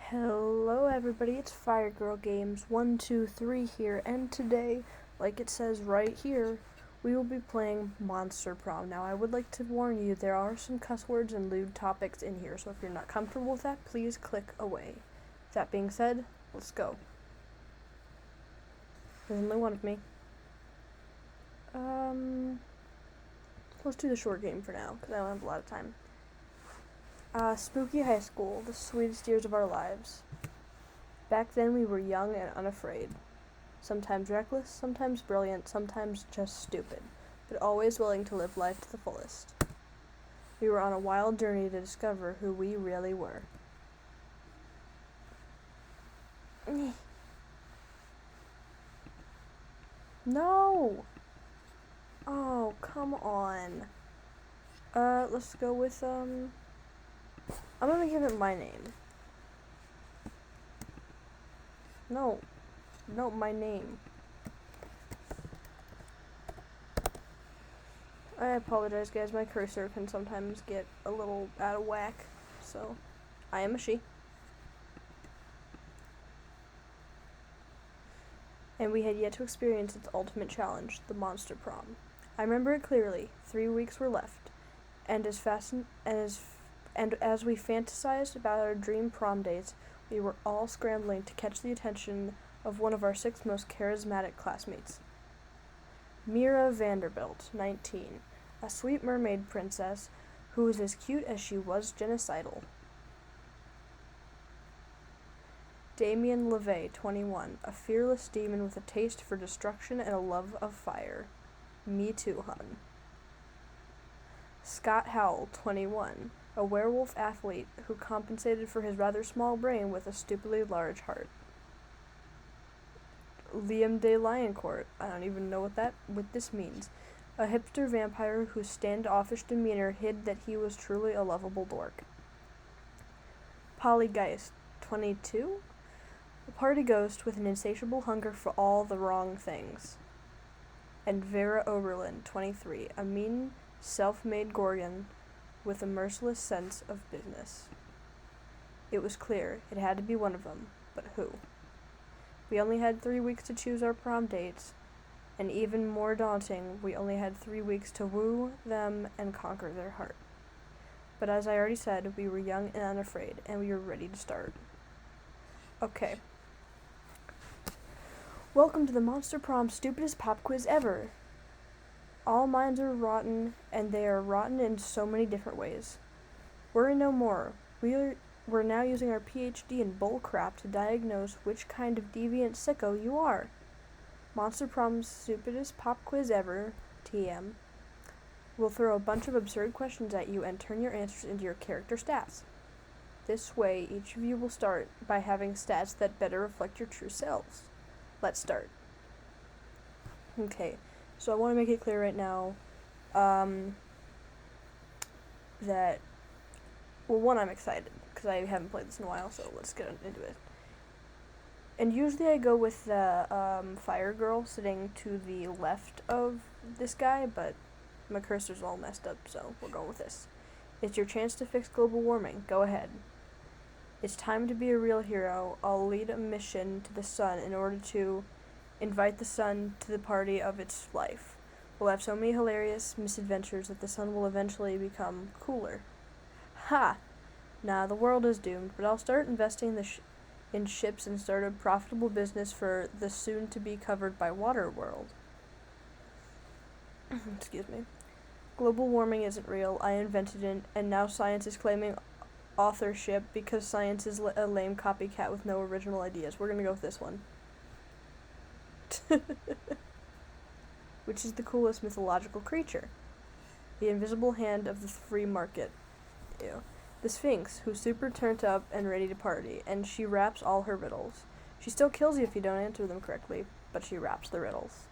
Hello everybody, it's Fire Girl Games 123 here, and today, like it says right here, we will be playing Monster Prom. Now I would like to warn you, there are some cuss words and lewd topics in here, so if you're not comfortable with that, please click away. That being said, let's go. There's only one of me. Let's do the short game for now, because I don't have a lot of time. Spooky high school, the sweetest years of our lives. Back then we were young and unafraid. Sometimes reckless, sometimes brilliant, sometimes just stupid, but always willing to live life to the fullest. We were on a wild journey to discover who we really were. No! Oh, come on. Let's go with, I'm gonna give it my name. No, my name. I apologize, guys. My cursor can sometimes get a little out of whack, so I am a she. And we had yet to experience its ultimate challenge, the Monster Prom. I remember it clearly. 3 weeks were left, and as we fantasized about our dream prom dates, we were all scrambling to catch the attention of one of our 6 most charismatic classmates. Mira Vanderbilt, 19, a sweet mermaid princess who was as cute as she was genocidal. Damien LeVay, 21, a fearless demon with a taste for destruction and a love of fire. Me too, hun. Scott Howell, 21, a werewolf athlete who compensated for his rather small brain with a stupidly large heart. Liam de Lioncourt, I don't even know what this means, a hipster vampire whose standoffish demeanor hid that he was truly a lovable dork. Polly Geist, 22, a party ghost with an insatiable hunger for all the wrong things. And Vera Oberlin, 23, a mean, self-made gorgon with a merciless sense of business. It was clear it had to be one of them, but who? We only had 3 weeks to choose our prom dates, and even more daunting, we only had 3 weeks to woo them and conquer their heart. But as I already said, we were young and unafraid, and we were ready to start. Okay. Welcome to the Monster Prom stupidest pop quiz ever. All minds are rotten, and they are rotten in so many different ways. Worry no more. We're now using our PhD in bullcrap to diagnose which kind of deviant sicko you are. Monster Prom's stupidest pop quiz ever, TM. We'll throw a bunch of absurd questions at you and turn your answers into your character stats. This way, each of you will start by having stats that better reflect your true selves. Let's start. Okay, so I want to make it clear right now that, well, one, I'm excited, because I haven't played this in a while, so let's get into it. And usually I go with the fire girl sitting to the left of this guy, but my cursor's all messed up, so we're going with this. It's your chance to fix global warming. Go ahead. It's time to be a real hero. I'll lead a mission to the sun in order to invite the sun to the party of its life. We'll have so many hilarious misadventures that the sun will eventually become cooler. Ha! Nah, the world is doomed, but I'll start investing in ships and start a profitable business for the soon-to-be-covered by water world. Excuse me. Global warming isn't real. I invented it, and now science is claiming authorship because science is a lame copycat with no original ideas. We're gonna go with this one. Which is the coolest mythological creature? The invisible hand of the free market. Ew. The Sphinx, who's super turned up and ready to party, and she raps all her riddles. She still kills you if you don't answer them correctly, but she raps the riddles.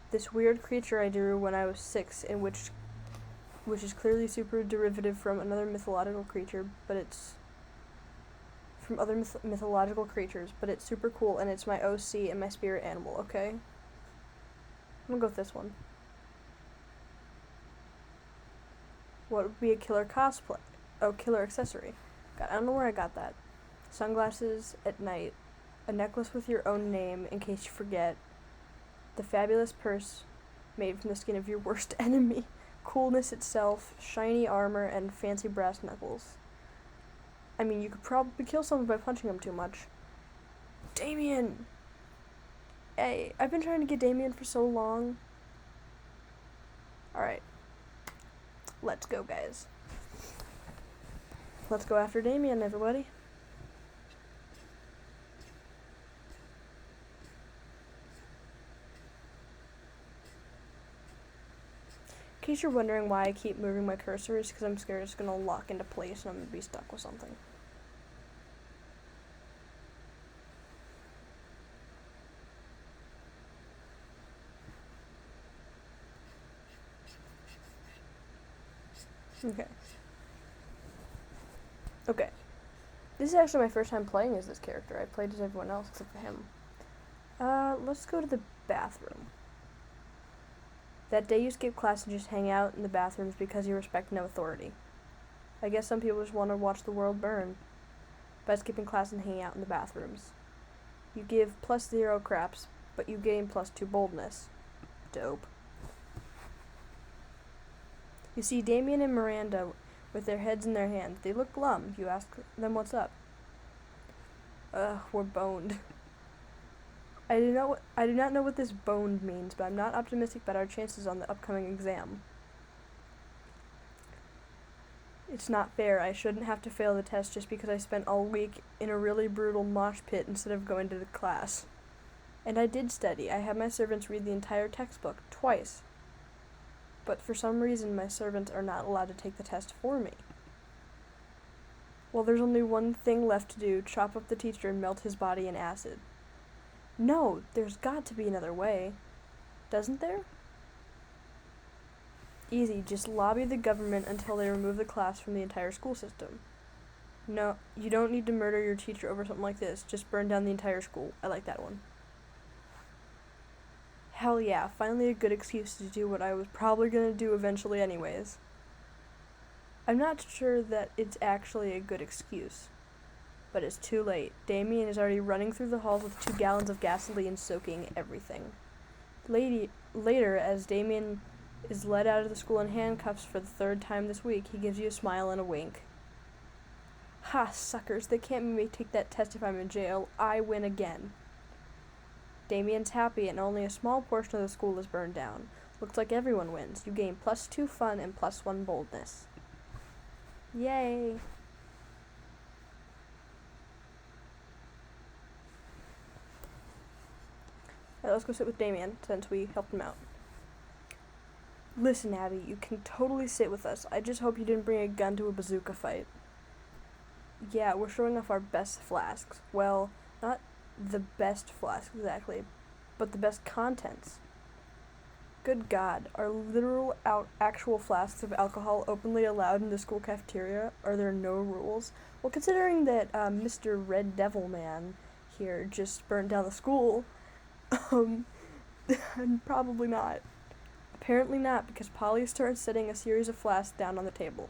This weird creature I drew when I was 6, in which is clearly super derivative from another mythological creature, but it's from other mythological creatures, but it's super cool, and it's my OC and my spirit animal, okay? I'm gonna go with this one. What would be a killer cosplay? Oh, killer accessory. God, I don't know where I got that. Sunglasses at night, a necklace with your own name in case you forget, the fabulous purse made from the skin of your worst enemy, coolness itself, shiny armor, and fancy brass knuckles. I mean, you could probably kill someone by punching them too much. Damien! Hey, I've been trying to get Damien for so long. Alright. Let's go, guys. Let's go after Damien, everybody. In case you're wondering why I keep moving my cursor, is because I'm scared it's going to lock into place and I'm going to be stuck with something. Okay. This is actually my first time playing as this character. I played as everyone else except for him. Let's go to the bathroom. That day you skip class and just hang out in the bathrooms because you respect no authority. I guess some people just want to watch the world burn by skipping class and hanging out in the bathrooms. You give +0 craps, but you gain +2 boldness. Dope. You see Damien and Miranda with their heads in their hands. They look glum. You ask them what's up. We're boned. I do not know what this boned means, but I'm not optimistic about our chances on the upcoming exam. It's not fair. I shouldn't have to fail the test just because I spent all week in a really brutal mosh pit instead of going to the class. And I did study. I had my servants read the entire textbook twice. But for some reason, my servants are not allowed to take the test for me. Well, there's only one thing left to do: chop up the teacher and melt his body in acid. No, there's got to be another way. Doesn't there? Easy, just lobby the government until they remove the class from the entire school system. No, you don't need to murder your teacher over something like this. Just burn down the entire school. I like that one. Hell yeah, finally a good excuse to do what I was probably gonna do eventually anyways. I'm not sure that it's actually a good excuse. But it's too late. Damien is already running through the halls with 2 gallons of gasoline soaking everything. Later, as Damien is led out of the school in handcuffs for the 3rd time this week, he gives you a smile and a wink. Ha, suckers, they can't make me take that test if I'm in jail. I win again. Damien's happy and only a small portion of the school is burned down. Looks like everyone wins. You gain +2 fun and +1 boldness. Yay! Alright, let's go sit with Damien, since we helped him out. Listen, Abby, you can totally sit with us. I just hope you didn't bring a gun to a bazooka fight. Yeah, we're showing off our best flasks. Well, not the best flasks exactly, but the best contents. Good God, are literal actual flasks of alcohol openly allowed in the school cafeteria? Are there no rules? Well, considering that Mr. Red Devil Man here just burned down the school, probably not. Apparently not, because Polly started setting a series of flasks down on the table.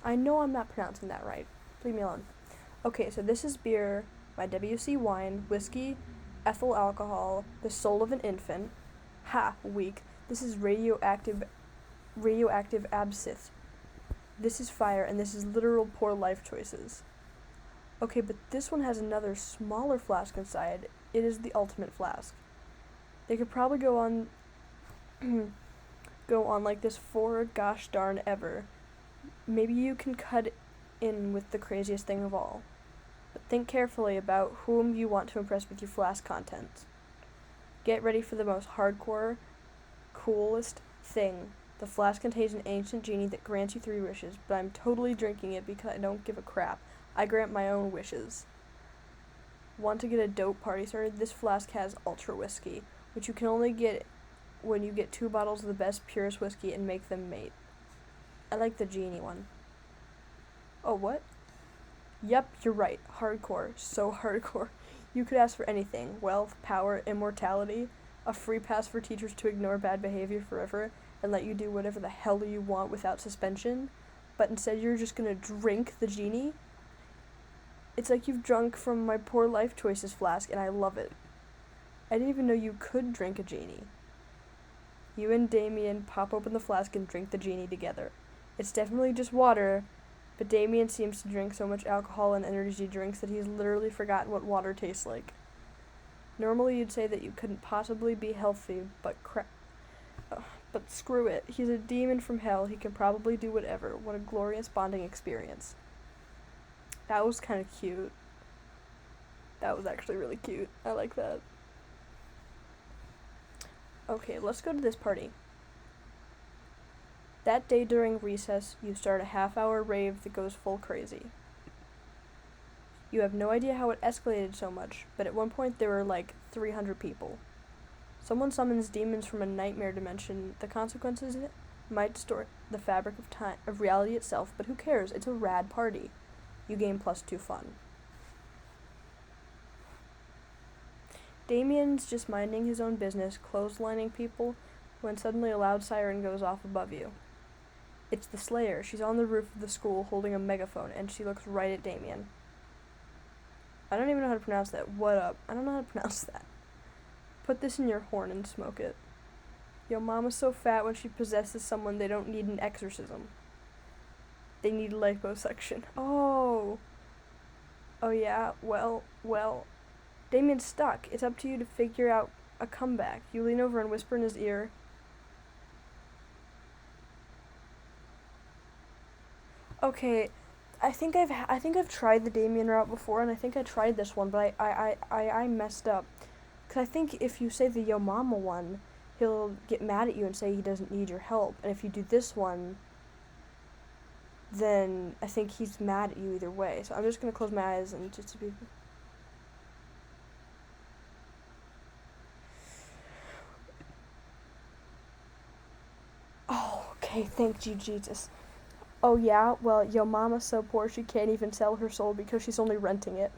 I know I'm not pronouncing that right. Leave me alone. Okay, so this is beer, my WC wine, whiskey, ethyl alcohol, the soul of an infant. Ha, weak. This is radioactive absinthe. This is fire, and this is literal poor life choices. Okay, but this one has another smaller flask inside. It is the ultimate flask. They could probably go on like this for gosh darn ever. Maybe you can cut in with the craziest thing of all. But think carefully about whom you want to impress with your flask contents. Get ready for the most hardcore, coolest thing. The flask contains an ancient genie that grants you 3 wishes, but I'm totally drinking it because I don't give a crap. I grant my own wishes. Want to get a dope party started? This flask has ultra whiskey, which you can only get when you get 2 bottles of the best, purest whiskey and make them mate. I like the genie one. Oh, what? Yep, you're right. Hardcore. So hardcore. You could ask for anything. Wealth, power, immortality, a free pass for teachers to ignore bad behavior forever and let you do whatever the hell you want without suspension, but instead you're just gonna drink the genie? It's like you've drunk from my poor life choices flask, and I love it. I didn't even know you could drink a genie. You and Damien pop open the flask and drink the genie together. It's definitely just water, but Damien seems to drink so much alcohol and energy drinks that he's literally forgotten what water tastes like. Normally you'd say that you couldn't possibly be healthy, but but screw it. He's a demon from hell. He can probably do whatever. What a glorious bonding experience. That was kind of cute. That was actually really cute. I like that. Okay, let's go to this party. That day during recess, you start a half-hour rave that goes full crazy. You have no idea how it escalated so much, but at one point there were like 300 people. Someone summons demons from a nightmare dimension. The consequences might distort the fabric of time, of reality itself, but who cares? It's a rad party. You gain +2 fun. Damien's just minding his own business, clotheslining people, when suddenly a loud siren goes off above you. It's the Slayer. She's on the roof of the school holding a megaphone, and she looks right at Damien. I don't even know how to pronounce that. What up? I don't know how to pronounce that. Put this in your horn and smoke it. Yo, mama's so fat when she possesses someone they don't need an exorcism. They need liposuction. Oh. Oh yeah, well. Damien's stuck. It's up to you to figure out a comeback. You lean over and whisper in his ear. Okay, I think I've tried the Damien route before, and I think I tried this one, but I messed up. Cause I think if you say the Yo Mama one, he'll get mad at you and say he doesn't need your help. And if you do this one, then I think he's mad at you either way. So I'm just gonna close my eyes and just be. Oh, okay. Thank you, Jesus. Oh yeah, well, yo mama's so poor she can't even sell her soul because she's only renting it.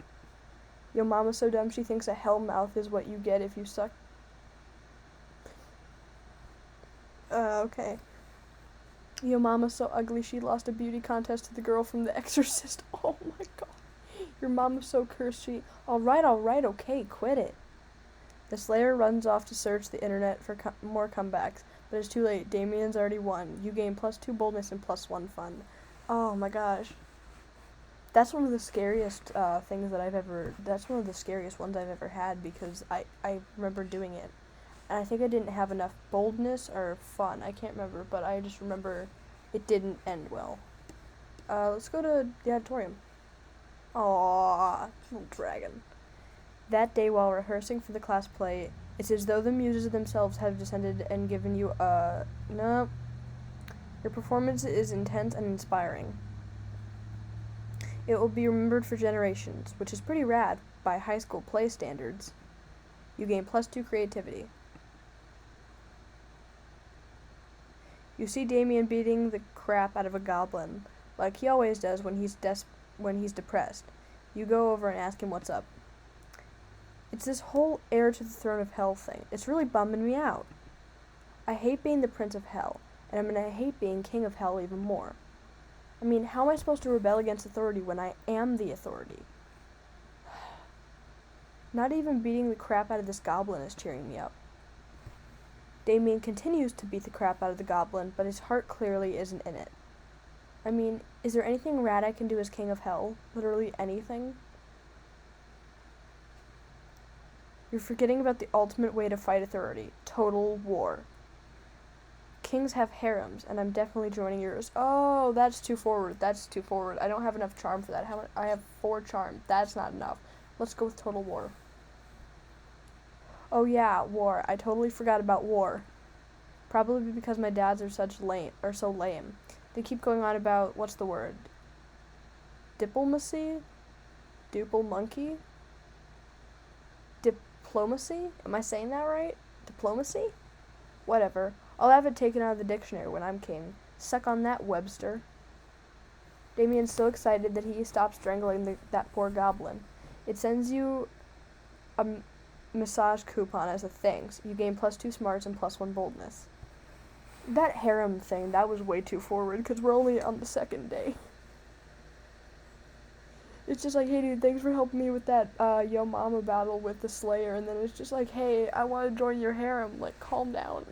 Yo mama's so dumb she thinks a hell mouth is what you get if you suck. Okay. Yo mama's so ugly she lost a beauty contest to the girl from The Exorcist. Oh my god. Your mama's so cursed she. Alright, okay, quit it. The Slayer runs off to search the internet for more comebacks, but it's too late. Damien's already won. You gain +2 boldness and +1 fun. Oh my gosh. That's one of the scariest things that I've ever. That's one of the scariest ones I've ever had because I remember doing it. And I think I didn't have enough boldness or fun. I can't remember, but I just remember it didn't end well. Let's go to the auditorium. Aww, little dragon. That day, while rehearsing for the class play, it's as though the muses themselves have descended and given you a. No. Your performance is intense and inspiring. It will be remembered for generations, which is pretty rad by high school play standards. You gain +2 creativity. You see Damien beating the crap out of a goblin, like he always does when he's depressed. You go over and ask him what's up. It's this whole heir to the throne of hell thing. It's really bumming me out. I hate being the prince of hell, and I'm gonna hate being king of hell even more. I mean, how am I supposed to rebel against authority when I am the authority? Not even beating the crap out of this goblin is cheering me up. Damien continues to beat the crap out of the goblin, but his heart clearly isn't in it. I mean, is there anything rad I can do as king of hell? Literally anything? You're forgetting about the ultimate way to fight authority. Total war. Kings have harems, and I'm definitely joining yours. Oh, that's too forward. I don't have enough charm for that. I have 4 charm. That's not enough. Let's go with total war. Oh yeah, war. I totally forgot about war. Probably because my dads are so lame. They keep going on about, what's the word? Diplomacy? Duple monkey? Diplomacy? Am I saying that right? Diplomacy? Whatever. I'll have it taken out of the dictionary when I'm king. Suck on that, Webster. Damien's so excited that he stops strangling that poor goblin. It sends you a massage coupon as a thanks. You gain +2 smarts and +1 boldness. That harem thing, that was way too forward because we're only on the second day. It's just like, hey dude, thanks for helping me with that Yo Mama battle with the Slayer, and then it's just like, hey, I want to join your harem, like, calm down.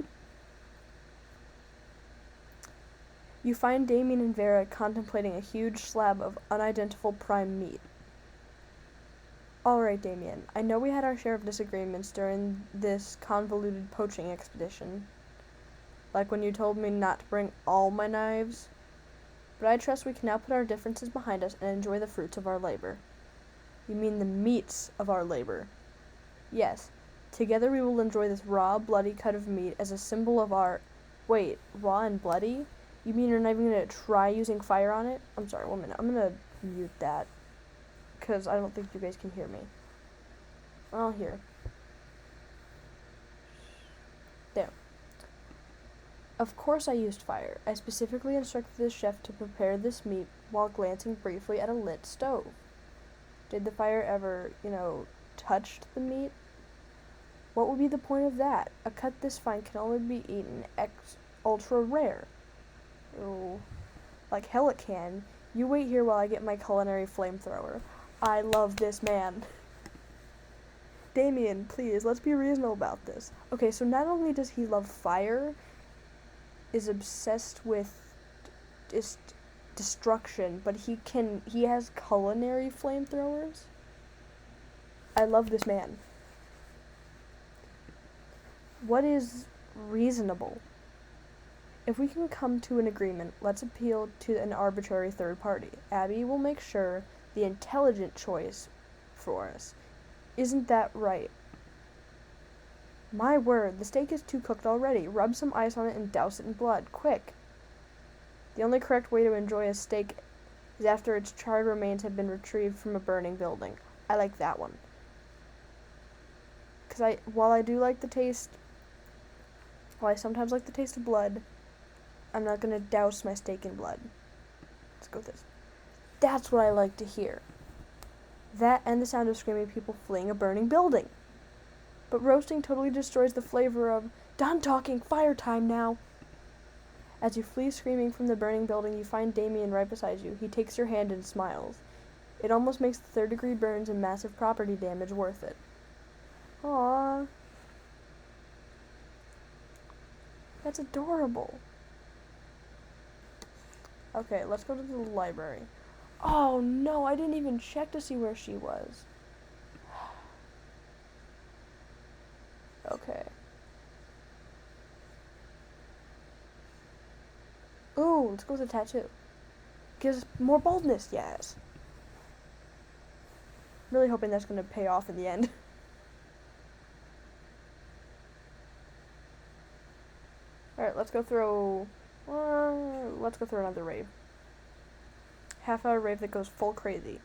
You find Damien and Vera contemplating a huge slab of unidentifiable prime meat. Alright, Damien, I know we had our share of disagreements during this convoluted poaching expedition. Like when you told me not to bring all my knives. But I trust we can now put our differences behind us and enjoy the fruits of our labor. You mean the meats of our labor? Yes. Together we will enjoy this raw, bloody cut of meat as a symbol of our... Wait, raw and bloody? You mean you're not even going to try using fire on it? I'm sorry, 1 minute. I'm going to mute that. Because I don't think you guys can hear me. I'll hear. There. Of course I used fire. I specifically instructed the chef to prepare this meat while glancing briefly at a lit stove. Did the fire ever, touch the meat? What would be the point of that? A cut this fine can only be eaten ultra rare. Oh, like hell it can. You wait here while I get my culinary flamethrower. I love this man. Damien, please, let's be reasonable about this. Okay, so not only does he love fire, is obsessed with destruction, but he has culinary flamethrowers. I love this man. What is reasonable? If we can come to an agreement, let's appeal to an arbitrary third party. Abby will make sure the intelligent choice for us. Isn't that right? My word, the steak is too cooked already. Rub some ice on it and douse it in blood. Quick. The only correct way to enjoy a steak is after its charred remains have been retrieved from a burning building. I like that one. Because while I sometimes like the taste of blood, I'm not going to douse my steak in blood. Let's go with this. That's what I like to hear. That and the sound of screaming people fleeing a burning building. But roasting totally destroys the flavor of, done talking, fire time now. As you flee screaming from the burning building, you find Damien right beside you. He takes your hand and smiles. It almost makes the third-degree burns and massive property damage worth it. Aww. That's adorable. Okay, let's go to the library. Oh no, I didn't even check to see where she was. Okay. Ooh, let's go with the tattoo. Gives more boldness, yes. Really hoping that's going to pay off in the end. Alright, let's go through another rave. Half-hour rave that goes full crazy.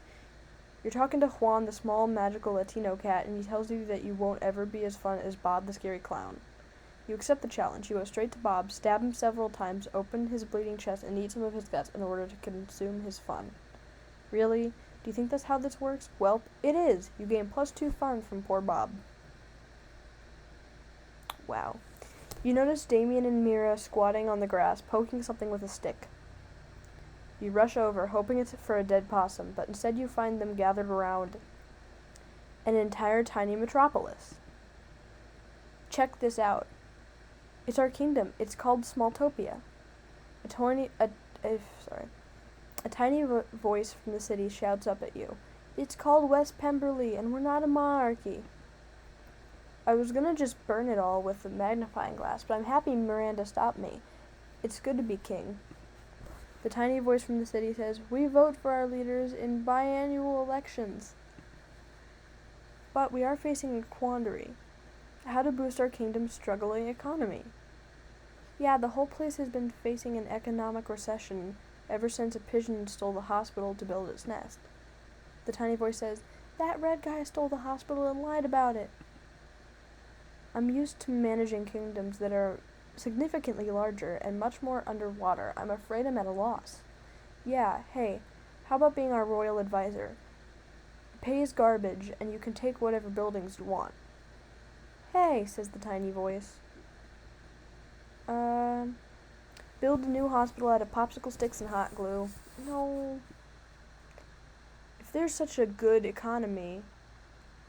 You're talking to Juan, the small, magical Latino cat, and he tells you that you won't ever be as fun as Bob the scary clown. You accept the challenge. You go straight to Bob, stab him several times, open his bleeding chest, and eat some of his guts in order to consume his fun. Really? Do you think that's how this works? Well, it is. You gain +2 fun from poor Bob. Wow. You notice Damien and Mira squatting on the grass, poking something with a stick. You rush over, hoping it's for a dead possum, but instead you find them gathered around an entire tiny metropolis. Check this out. It's our kingdom. It's called Smalltopia. A tiny voice from the city shouts up at you. It's called West Pemberley, and we're not a monarchy. I was gonna just burn it all with a magnifying glass, but I'm happy Miranda stopped me. It's good to be king. The tiny voice from the city says, we vote for our leaders in biannual elections. But we are facing a quandary. How to boost our kingdom's struggling economy. Yeah, the whole place has been facing an economic recession ever since a pigeon stole the hospital to build its nest. The tiny voice says, that red guy stole the hospital and lied about it. I'm used to managing kingdoms that are significantly larger and much more underwater. I'm afraid I'm at a loss. Yeah, hey, how about being our royal advisor? Pay is garbage, and you can take whatever buildings you want. Hey, says the tiny voice. Build a new hospital out of popsicle sticks and hot glue. No. if there's such a good economy,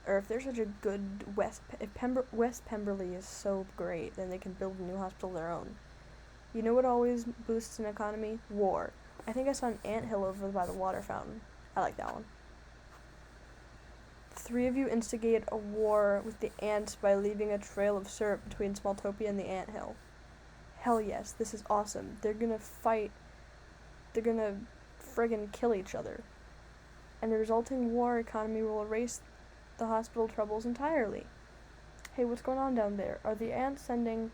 or if there's such a good West Pemberley is so great, then they can build a new hospital of their own. You know what always boosts an economy? War. I think I saw an anthill over by the water fountain. I like that one. 3 of you instigate a war with the ants by leaving a trail of syrup between Smalltopia and the anthill. Hell yes, this is awesome. They're gonna fight. They're gonna friggin' kill each other. And the resulting war economy will erase the hospital troubles entirely. Hey, what's going on down there? Are the ants sending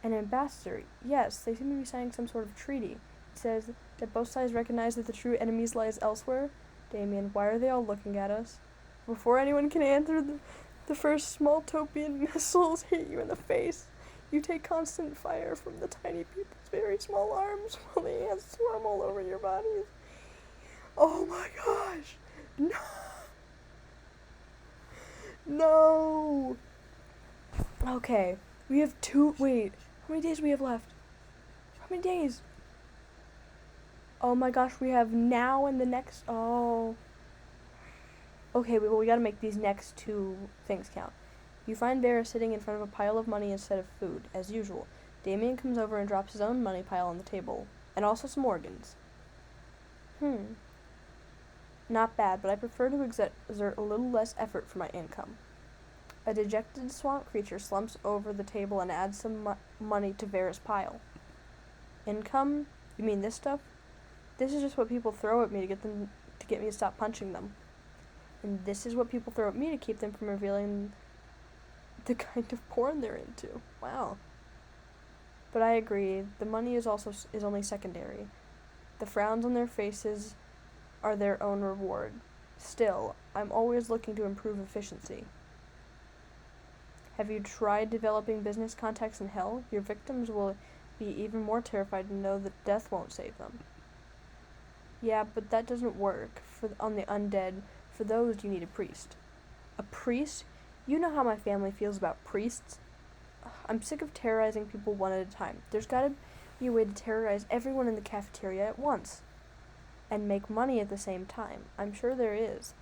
an ambassador? Yes, they seem to be signing some sort of treaty. It says that both sides recognize that the true enemies lies elsewhere. Damien, why are they all looking at us? Before anyone can answer, the first Smalltopian missiles hit you in the face. You take constant fire from the tiny people's very small arms while the ants swarm all over your bodies. Oh my gosh! No! No! Okay, we have wait, how many days do we have left? How many days? Oh my gosh, we have now and the next, Okay, well, we gotta make these next 2 things count. You find Vera sitting in front of a pile of money instead of food, as usual. Damien comes over and drops his own money pile on the table, and also some organs. Not bad, but I prefer to exert a little less effort for my income. A dejected swamp creature slumps over the table and adds some money to Vera's pile. Income? You mean this stuff? This is just what people throw at me to get me to stop punching them. And this is what people throw at me to keep them from revealing the kind of porn they're into. Wow. But I agree, the money is only secondary. The frowns on their faces are their own reward. Still, I'm always looking to improve efficiency. Have you tried developing business contacts in hell? Your victims will be even more terrified to know that death won't save them. Yeah, but that doesn't work on the undead. For those, you need a priest. A priest? You know how my family feels about priests. I'm sick of terrorizing people one at a time. There's gotta be a way to terrorize everyone in the cafeteria at once. And make money at the same time. I'm sure there is.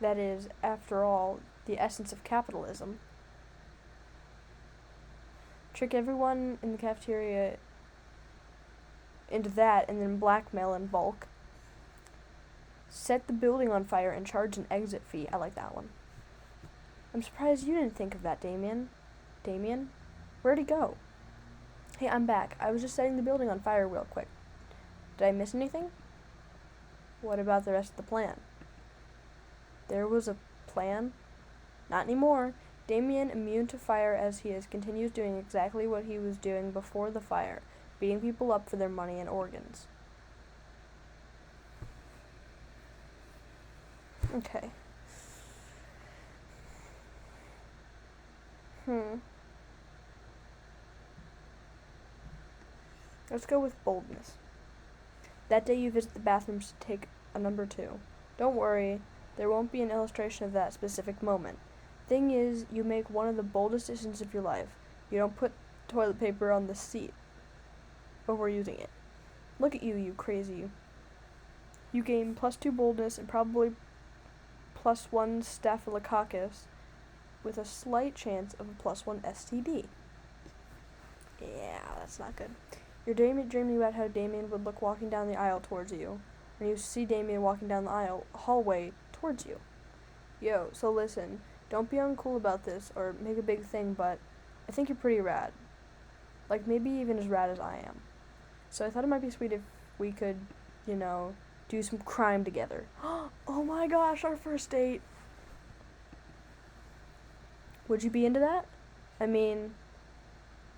That is, after all, the essence of capitalism. Trick everyone in the cafeteria into that and then blackmail in bulk. Set the building on fire and charge an exit fee. I like that one. I'm surprised you didn't think of that, Damien. Damien? Where'd he go? Hey, I'm back. I was just setting the building on fire real quick. Did I miss anything? What about the rest of the plan? There was a plan? Not anymore. Damien, immune to fire as he is, continues doing exactly what he was doing before the fire, beating people up for their money and organs. Okay. Let's go with boldness. That day you visit the bathrooms to take a number 2. Don't worry, there won't be an illustration of that specific moment. Thing is, you make one of the boldest decisions of your life. You don't put toilet paper on the seat before using it. Look at you, you crazy. You gain +2 boldness and probably +1 staphylococcus with a slight chance of a +1 STD. Yeah, that's not good. You're dreaming about how Damien would look walking down the aisle towards you. And you see Damien walking down the hallway towards you. Yo, so listen, don't be uncool about this or make a big thing, but I think you're pretty rad. Like, maybe even as rad as I am. So I thought it might be sweet if we could, do some crime together. Oh my gosh, our first date. Would you be into that? I mean,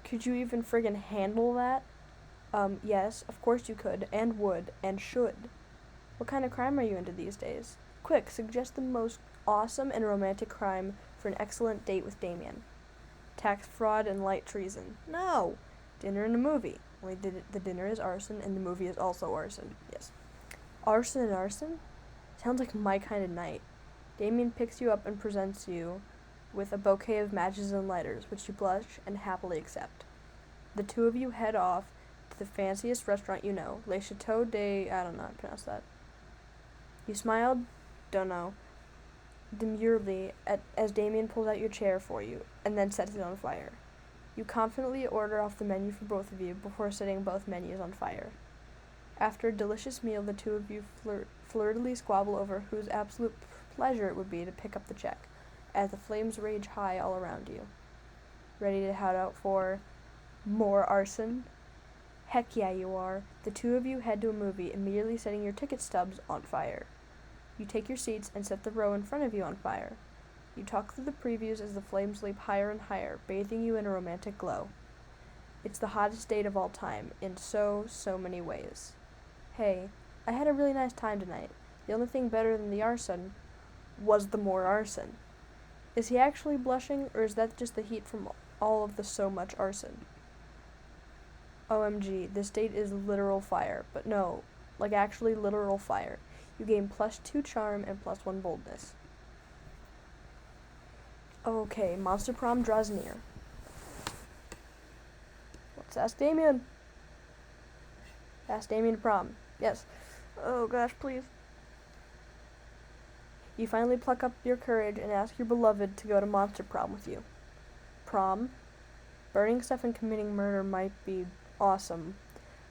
could you even friggin' handle that? Yes, of course you could, and would, and should. What kind of crime are you into these days? Quick, suggest the most awesome and romantic crime for an excellent date with Damien. Tax fraud and light treason. No! Dinner and a movie. Only the dinner is arson, and the movie is also arson. Yes. Arson and arson? Sounds like my kind of night. Damien picks you up and presents you with a bouquet of matches and lighters, which you blush and happily accept. The 2 of you head off to the fanciest restaurant you know, Le Chateau de... I don't know how to pronounce that. You smiled don't know, demurely as Damien pulls out your chair for you and then sets it on fire. You confidently order off the menu for both of you before setting both menus on fire. After a delicious meal, the two of you flirtily squabble over whose absolute pleasure it would be to pick up the check, as the flames rage high all around you. Ready to head out for more arson? Heck yeah, you are. The two of you head to a movie, immediately setting your ticket stubs on fire. You take your seats and set the row in front of you on fire. You talk through the previews as the flames leap higher and higher, bathing you in a romantic glow. It's the hottest date of all time, in so many ways. Hey, I had a really nice time tonight. The only thing better than the arson was the more arson. Is he actually blushing, or is that just the heat from all of the so much arson? OMG, this date is literal fire, but no, like actually literal fire. You gain +2 charm and +1 boldness. Okay, Monster Prom draws near. Let's ask Damien. Ask Damien to prom. Yes. Oh gosh, please. You finally pluck up your courage and ask your beloved to go to Monster Prom with you. Prom? Burning stuff and committing murder might be awesome,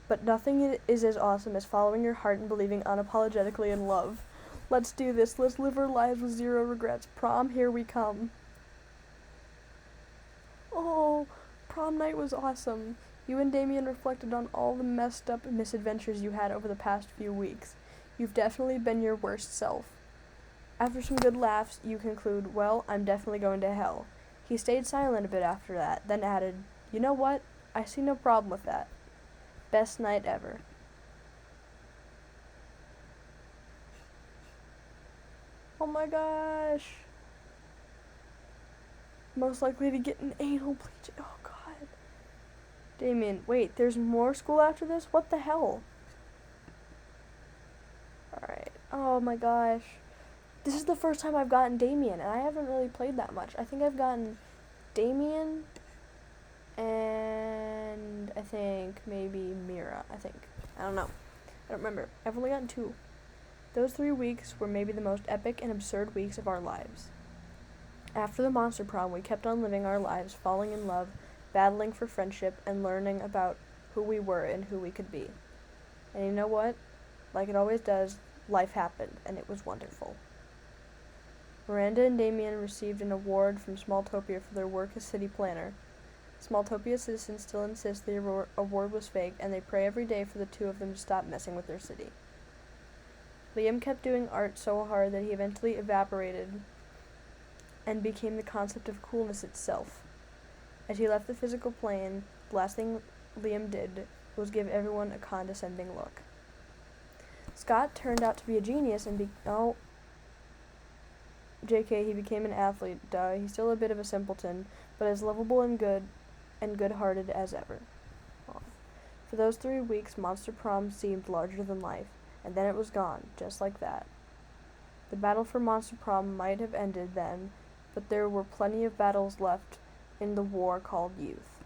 but nothing is as awesome as following your heart and believing unapologetically in love. Let's do this. Let's live our lives with zero regrets. Prom, here we come. Oh, prom night was awesome. You and Damien reflected on all the messed up misadventures you had over the past few weeks. You've definitely been your worst self. After some good laughs, you conclude, well, I'm definitely going to hell. He stayed silent a bit after that, then added, you know what? I see no problem with that. Best night ever. Oh my gosh. Most likely to get an anal bleach. Oh god. Damien, wait, there's more school after this? What the hell? Alright. Oh my gosh. This is the first time I've gotten Damien, and I haven't really played that much. I think I've gotten Damien and I think maybe Mira, I don't know. I don't remember. I've only gotten 2. Those 3 weeks were maybe the most epic and absurd weeks of our lives. After the Monster Prom, we kept on living our lives, falling in love, battling for friendship, and learning about who we were and who we could be. And you know what? Like it always does, life happened, and it was wonderful. Miranda and Damien received an award from Smalltopia for their work as city planner. Smalltopia citizens still insist the award was fake, and they pray every day for the two of them to stop messing with their city. Liam kept doing art so hard that he eventually evaporated and became the concept of coolness itself. As he left the physical plane, the last thing Liam did was give everyone a condescending look. Scott turned out to be a genius and JK, he became an athlete, duh. He's still a bit of a simpleton, but as lovable and good-hearted as ever. Oh. For those 3 weeks, Monster Prom seemed larger than life, and then it was gone, just like that. The battle for Monster Prom might have ended then, but there were plenty of battles left in the war called youth.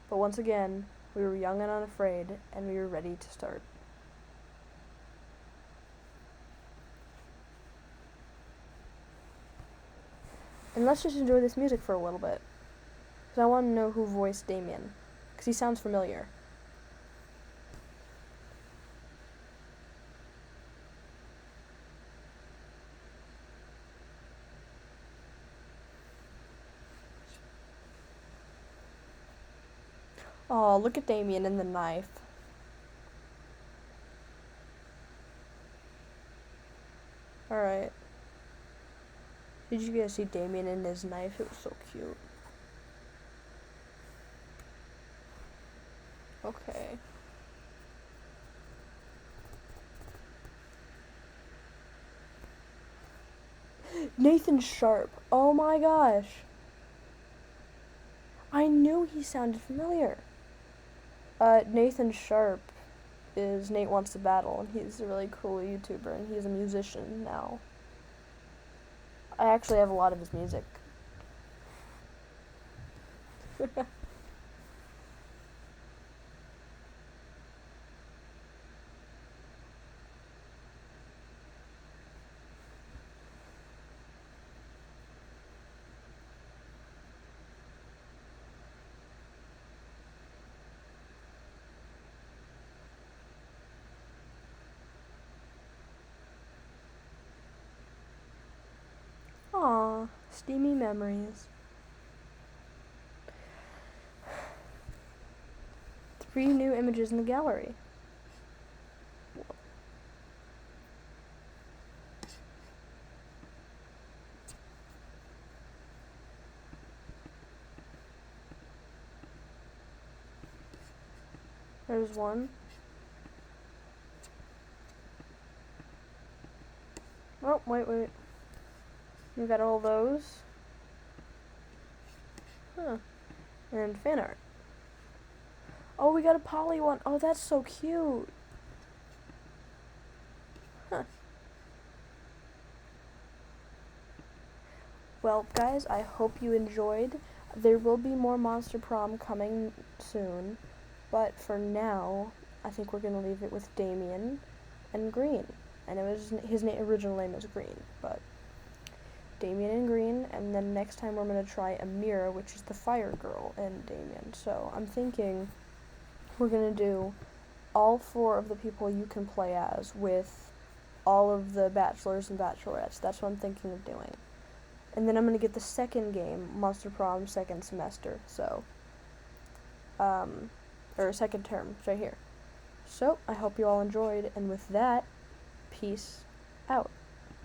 But once again, we were young and unafraid, and we were ready to start. And let's just enjoy this music for a little bit, because I want to know who voiced Damien, because he sounds familiar. Oh, look at Damien and the knife. Alright. Did you guys see Damien and his knife? It was so cute. Okay. Nathan Sharp. Oh my gosh. I knew he sounded familiar. Nathan Sharp is Nate Wants to Battle, and he's a really cool YouTuber, and he's a musician now. I actually have a lot of his music. Steamy memories. 3 new images in the gallery. There's one. Oh, wait. We got all those. Huh. And fan art. Oh, we got a poly one. Oh, that's so cute. Huh. Well, guys, I hope you enjoyed. There will be more Monster Prom coming soon. But for now, I think we're going to leave it with Damien and Green. And it was his original name is Green, but Damien and Green, and then next time we're going to try Amira, which is the fire girl, and Damien. So I'm thinking we're going to do all 4 of the people you can play as with all of the bachelors and bachelorettes. That's what I'm thinking of doing. And then I'm going to get the second game, Monster Prom, second semester, so, or second term, it's right here. So, I hope you all enjoyed, and with that, peace out.